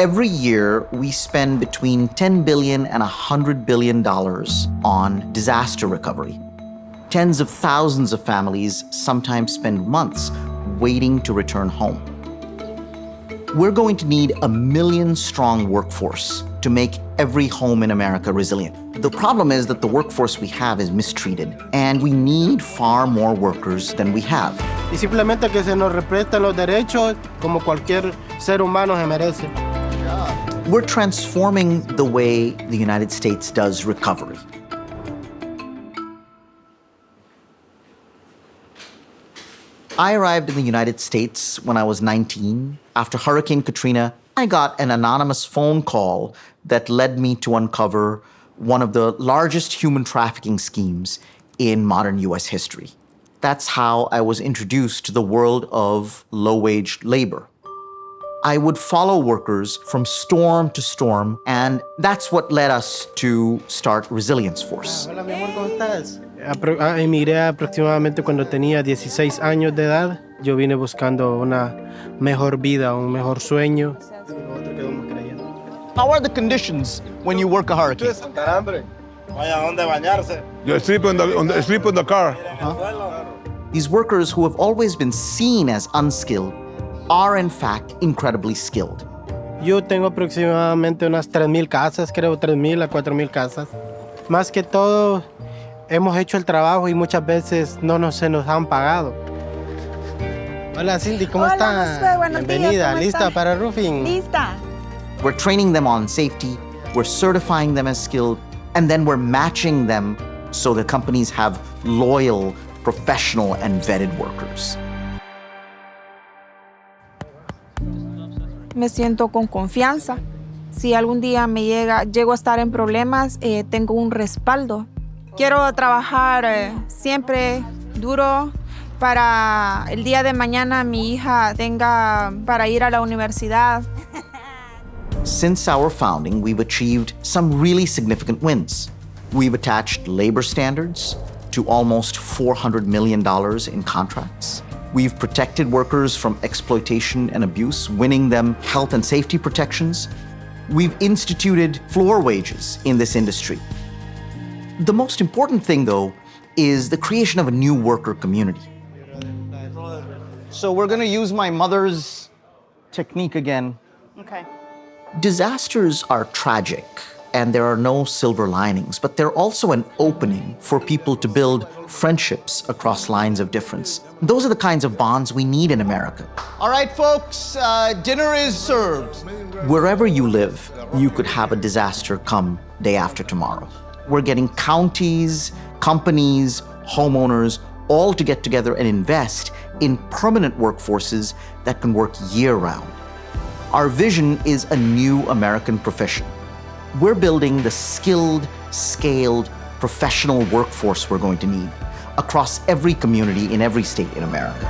Every year, we spend between $10 billion and $100 billion on disaster recovery. Tens of thousands of families sometimes spend months waiting to return home. We're going to need a 1 million-strong workforce to make every home in America resilient. The problem is that the workforce we have is mistreated, and we need far more workers than we have. Y simplemente que se nos respetan los derechos como cualquier ser humano se merece. We're transforming the way the United States does recovery. I arrived in the United States when I was 19. After Hurricane Katrina, I got an anonymous phone call that led me to uncover one of the largest human trafficking schemes in modern US history. That's how I was introduced to the world of low-wage labor. I would follow workers from storm to storm, and that's what led us to start Resilience Force. Hola, mi amor, ¿cómo estás? Emigré aproximadamente cuando tenía 16 años de edad. Yo vine buscando una mejor vida, un mejor sueño. How are the conditions when you work a hurricane? You sleep in the car. These workers who have always been seen as unskilled are in fact incredibly skilled. Yo tengo aproximadamente unas 3,000 casas, creo 3,000 a 4,000 casas. Más que todo, hemos hecho el trabajo y muchas veces se nos han pagado. Hola Cindy, ¿cómo estás? Bienvenida, ¿lista para roofing? Lista. We're training them on safety, we're certifying them as skilled, and then we're matching them so that companies have loyal, professional, and vetted workers. Me siento con confianza. Si algún día llego a estar en problemas, tengo un respaldo. Quiero trabajar siempre duro para el día de mañana mi hija tenga para ir a la universidad. Since our founding, we've achieved some really significant wins. We've attached labor standards to almost $400 million in contracts. We've protected workers from exploitation and abuse, winning them health and safety protections. We've instituted floor wages in this industry. The most important thing, though, is the creation of a new worker community. So we're gonna use my mother's technique again. Okay. Disasters are tragic, and there are no silver linings, but they're also an opening for people to build friendships across lines of difference. Those are the kinds of bonds we need in America. All right, folks, dinner is served. Wherever you live, you could have a disaster come day after tomorrow. We're getting counties, companies, homeowners, all to get together and invest in permanent workforces that can work year-round. Our vision is a new American profession. We're building the skilled, scaled, professional workforce we're going to need across every community in every state in America.